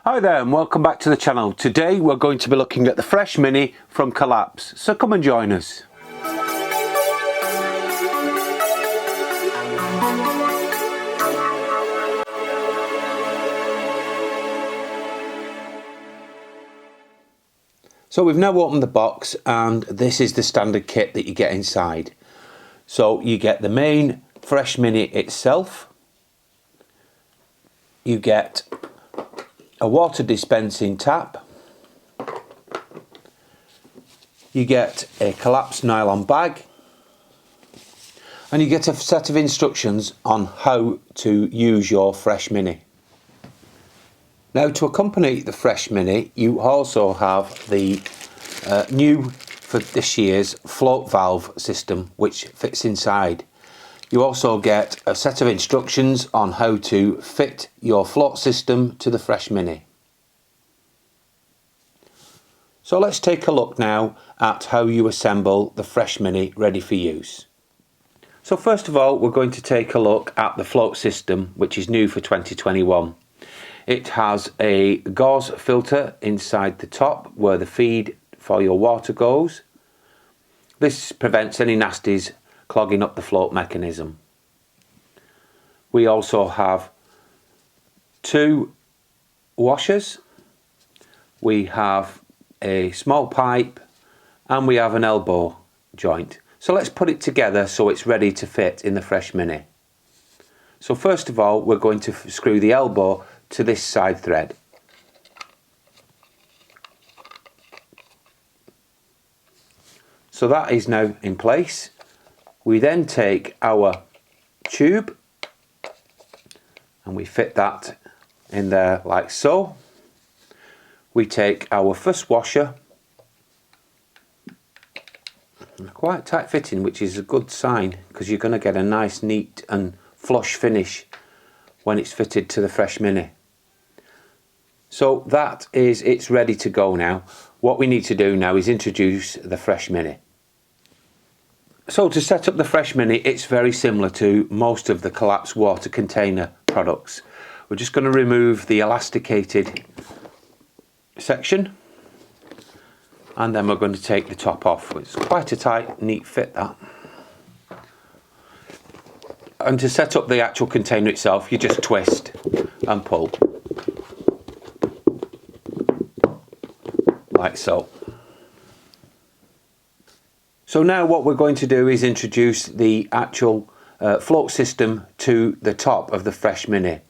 Hi there and welcome back to the channel. Today we're going to be looking at the Fresh Mini from Colapz, so come and join us. So we've now opened the box and this is the standard kit that you get inside. So you get the main Fresh Mini itself, you get a water dispensing tap, you get a collapsed nylon bag, and you get a set of instructions on how to use your Fresh Mini. Now, to accompany the Fresh Mini, you also have the new for this year's float valve system, which fits inside. You also get a set of instructions on how to fit your float system to the Fresh Mini. So let's take a look now at how you assemble the Fresh Mini ready for use. So first of all, we're going to take a look at the float system, which is new for 2021. It has a gauze filter inside the top where the feed for your water goes. This prevents any nasties clogging up the float mechanism. We also have two washers, we have a small pipe, and we have an elbow joint. So let's put it together so it's ready to fit in the Fresh Mini. So first of all, we're going to screw the elbow to this side thread. So that is now in place. We then take our tube and we fit that in there like so. We take our first washer, quite tight fitting, which is a good sign because you're going to get a nice, neat and flush finish when it's fitted to the Fresh Mini. So that is, it's ready to go now. What we need to do now is introduce the Fresh Mini. So to set up the Fresh Mini, it's very similar to most of the Colapz water container products. We're just going to remove the elasticated section and then we're going to take the top off. It's quite a tight, neat fit, that. And to set up the actual container itself, you just twist and pull like so. So now what we're going to do is introduce the actual float system to the top of the Fresh Mini.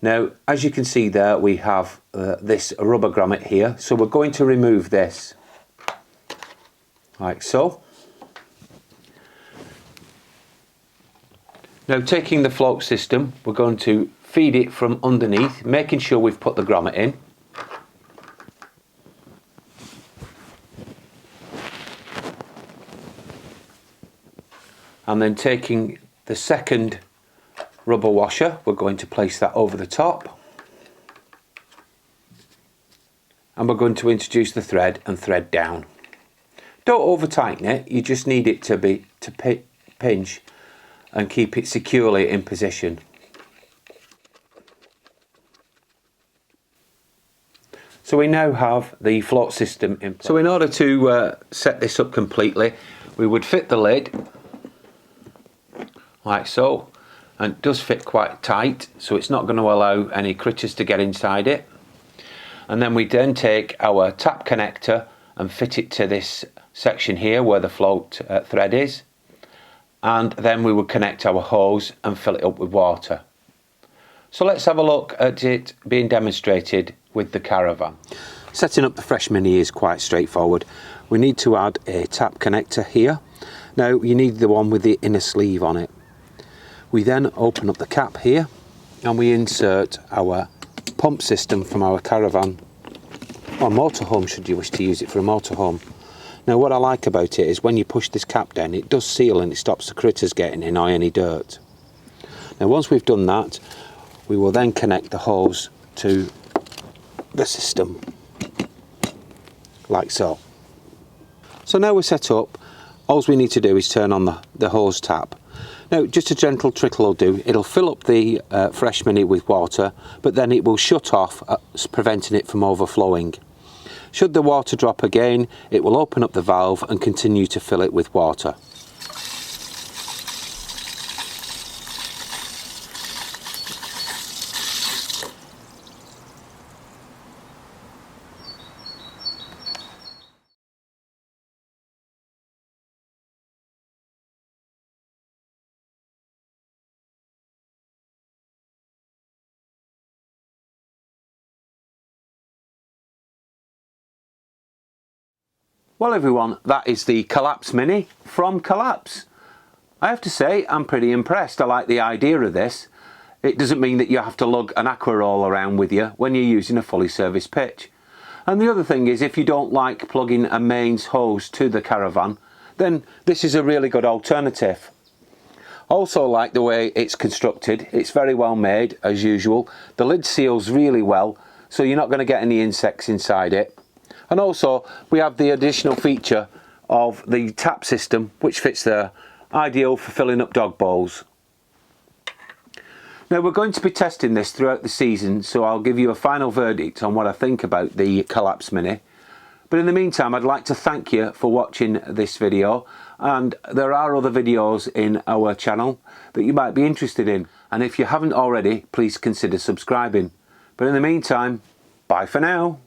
Now, as you can see there, we have this rubber grommet here, so we're going to remove this like so. Now, taking the float system, we're going to feed it from underneath, making sure we've put the grommet in. And then taking the second rubber washer, we're going to place that over the top. And we're going to introduce the thread and thread down. Don't over tighten it, you just need it to pinch and keep it securely in position. So we now have the float system in place. So in order to set this up completely, we would fit the lid like so, and it does fit quite tight, so it's not going to allow any critters to get inside it. And then we then take our tap connector and fit it to this section here where the float thread is, and then we would connect our hose and fill it up with water. So let's have a look at it being demonstrated with the Caravan. Setting up the Fresh Mini is quite straightforward. We need to add a tap connector here. Now you need the one with the inner sleeve on it. We then open up the cap here and we insert our pump system from our Caravan, or motorhome should you wish to use it for a motorhome. Now what I like about it is when you push this cap down, it does seal and it stops the critters getting in or any dirt. Now once we've done that, we will then connect the hose to the system like so. So now we're set up, all we need to do is turn on the hose tap. Now just a gentle trickle will do. It'll fill up the fresh Mini with water, but then it will shut off, preventing it from overflowing. Should the water drop again, it will open up the valve and continue to fill it with water. Well everyone, that is the Colapz Mini from Colapz. I have to say I'm pretty impressed. I like the idea of this. It doesn't mean that you have to lug an aqua roll around with you when you're using a fully serviced pitch. And the other thing is, if you don't like plugging a mains hose to the Caravan, then this is a really good alternative. Also like the way it's constructed. It's very well made as usual. The lid seals really well, so you're not going to get any insects inside it. And also we have the additional feature of the tap system, which fits there, ideal for filling up dog bowls. Now we're going to be testing this throughout the season, so I'll give you a final verdict on what I think about the Colapz Mini. But in the meantime, I'd like to thank you for watching this video, and there are other videos in our channel that you might be interested in, and if you haven't already, please consider subscribing. But in the meantime, bye for now.